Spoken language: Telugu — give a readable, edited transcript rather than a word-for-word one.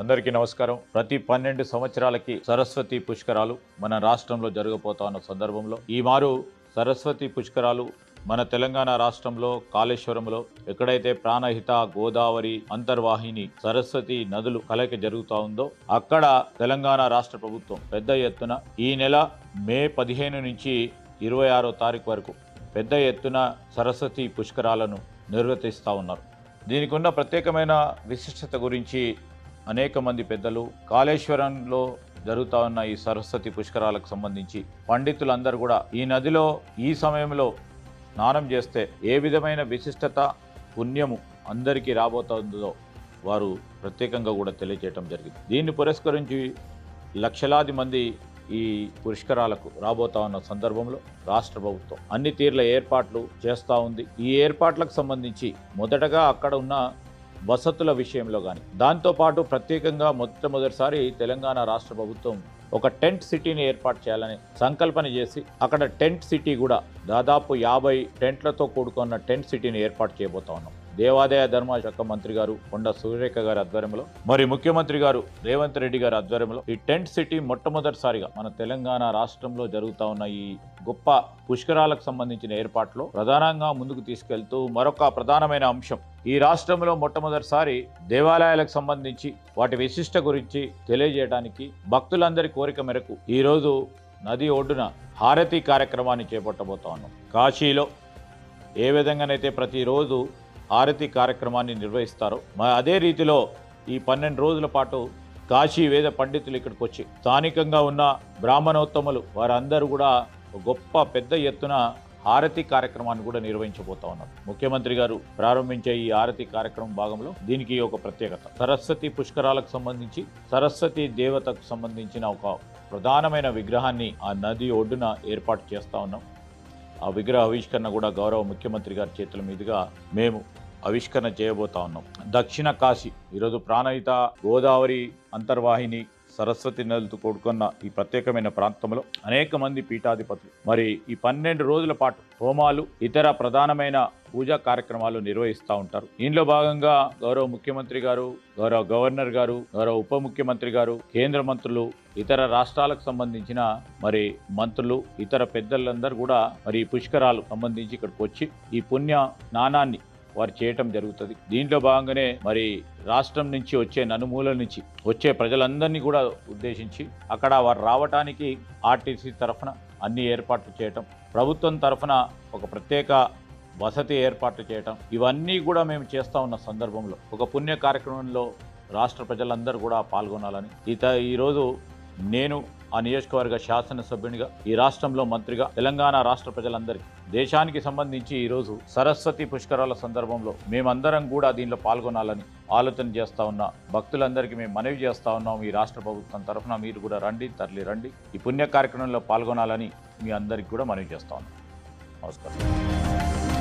అందరికీ నమస్కారం. ప్రతి 12 సంవత్సరాలకి సరస్వతి పుష్కరాలు మన రాష్ట్రంలో జరగబోతా ఉన్న సందర్భంలో ఈ మారు సరస్వతి పుష్కరాలు మన తెలంగాణ రాష్ట్రంలో కాళేశ్వరంలో ఎక్కడైతే ప్రాణహిత, గోదావరి, అంతర్వాహిని, సరస్వతి నదులు కలయిక జరుగుతూ ఉందో అక్కడ తెలంగాణ రాష్ట్ర ప్రభుత్వం పెద్ద ఎత్తున ఈ నెల మే 15 నుంచి 26వ తారీఖు వరకు పెద్ద ఎత్తున సరస్వతి పుష్కరాలను నిర్వర్తిస్తూ ఉన్నారు. దీనికి ఉన్న ప్రత్యేకమైన విశిష్టత గురించి అనేక మంది పెద్దలు కాళేశ్వరంలో జరుగుతూ ఉన్న ఈ సరస్వతి పుష్కరాలకు సంబంధించి పండితులందరూ కూడా ఈ నదిలో ఈ సమయంలో స్నానం చేస్తే ఏ విధమైన విశిష్టత, పుణ్యము అందరికీ రాబోతుందో వారు ప్రత్యేకంగా కూడా తెలియజేయడం జరిగింది. దీన్ని పురస్కరించి లక్షలాది మంది ఈ పుష్కరాలకు రాబోతా ఉన్న సందర్భంలో రాష్ట్ర ప్రభుత్వం అన్ని తీర్ల ఏర్పాట్లు చేస్తూ ఉంది. ఈ ఏర్పాట్లకు సంబంధించి మొదటగా అక్కడ ఉన్న వసతుల విషయంలో కానీ దాంతోపాటు ప్రత్యేకంగా మొట్టమొదటిసారి తెలంగాణ రాష్ట్ర ప్రభుత్వం ఒక టెంట్ సిటీని ఏర్పాటు చేయాలని సంకల్పన చేసి అక్కడ టెంట్ సిటీ కూడా దాదాపు 50 టెంట్లతో కూడుకున్న టెంట్ సిటీని ఏర్పాటు చేయబోతా ఉన్నాం. దేవాదాయ ధర్మ శాఖ మంత్రి గారు కొండ సురేఖ గారి ఆధ్వర్యంలో, మరి ముఖ్యమంత్రి గారు రేవంత్ రెడ్డి గారి ఆధ్వర్యంలో ఈ టెంట్ సిటీ మొట్టమొదటిసారిగా మన తెలంగాణ రాష్ట్రంలో జరుగుతూ ఉన్న ఈ గొప్ప పుష్కరాలకు సంబంధించిన ఏర్పాట్లో ప్రధానంగా ముందుకు తీసుకెళ్తూ మరొక ప్రధానమైన అంశం, ఈ రాష్ట్రంలో మొట్టమొదటిసారి దేవాలయాలకు సంబంధించి వాటి విశిష్ట గురించి తెలియజేయడానికి భక్తులందరి కోరిక మేరకు ఈరోజు నది ఒడ్డున హారతి కార్యక్రమాన్ని చేపట్టబోతా ఉన్నాం. కాశీలో ఏ విధంగానైతే ప్రతిరోజు హారతి కార్యక్రమాన్ని నిర్వహిస్తారో అదే రీతిలో ఈ 12 రోజుల పాటు కాశీ వేద పండితులు ఇక్కడికి వచ్చి స్థానికంగా ఉన్న బ్రాహ్మణోత్తములు వారందరూ కూడా గొప్ప పెద్ద ఎత్తున హారతి కార్యక్రమాన్ని కూడా నిర్వహించబోతా ఉన్నారు. ముఖ్యమంత్రి గారు ప్రారంభించే ఈ హారతి కార్యక్రమం భాగంలో దీనికి ఒక ప్రత్యేకత, సరస్వతి పుష్కరాలకు సంబంధించి సరస్వతి దేవతకు సంబంధించిన ఒక ప్రధానమైన విగ్రహాన్ని ఆ నది ఒడ్డున ఏర్పాటు చేస్తూ ఉన్నాం. ఆ విగ్రహ ఆవిష్కరణ కూడా గౌరవ ముఖ్యమంత్రి గారి చేతుల మీదుగా మేము ఆవిష్కరణ చేయబోతా ఉన్నాం. దక్షిణ కాశీ ఈరోజు ప్రాణహిత, గోదావరి, అంతర్వాహిని, సరస్వతి నదులతో కూడుకున్న ఈ ప్రత్యేకమైన ప్రాంతంలో అనేక మంది పీఠాధిపతులు మరి ఈ 12 రోజుల పాటు హోమాలు, ఇతర ప్రధానమైన పూజా కార్యక్రమాలు నిర్వహిస్తూ ఉంటారు. దీనిలో భాగంగా గౌరవ ముఖ్యమంత్రి గారు, గౌరవ గవర్నర్ గారు, గౌరవ ఉప ముఖ్యమంత్రి గారు, కేంద్ర మంత్రులు, ఇతర రాష్ట్రాలకు సంబంధించిన మరి మంత్రులు, ఇతర పెద్దలందరూ కూడా మరి ఈ పుష్కరాలు సంబంధించి ఇక్కడికి వచ్చి ఈ పుణ్య స్నానాన్ని వారు చేయటం జరుగుతుంది. దీంట్లో భాగంగానే మరి రాష్ట్రం నుంచి వచ్చే నలుమూలల నుంచి వచ్చే ప్రజలందరినీ కూడా ఉద్దేశించి అక్కడ వారు రావటానికి ఆర్టీసీ తరఫున అన్ని ఏర్పాట్లు చేయటం, ప్రభుత్వం తరఫున ఒక ప్రత్యేక వసతి ఏర్పాట్లు చేయటం, ఇవన్నీ కూడా మేము చేస్తూ ఉన్న సందర్భంలో ఒక పుణ్య కార్యక్రమంలో రాష్ట్ర ప్రజలందరూ కూడా పాల్గొనాలని ఈరోజు నేను ఆ నియోజకవర్గ శాసనసభ్యునిగా, ఈ రాష్ట్రంలో మంత్రిగా తెలంగాణ రాష్ట్ర ప్రజలందరికీ, దేశానికి సంబంధించి ఈరోజు సరస్వతి పుష్కరాల సందర్భంలో మేమందరం కూడా దీనిలో పాల్గొనాలని ఆలోచన చేస్తూ ఉన్న భక్తులందరికీ మేము మనవి చేస్తూ ఉన్నాం. ఈ రాష్ట్ర ప్రభుత్వం తరఫున మీరు కూడా రండి, తరలి రండి, ఈ పుణ్య కార్యక్రమంలో పాల్గొనాలని మీ అందరికీ కూడా మనవి చేస్తూ ఉన్నాం. నమస్కారం.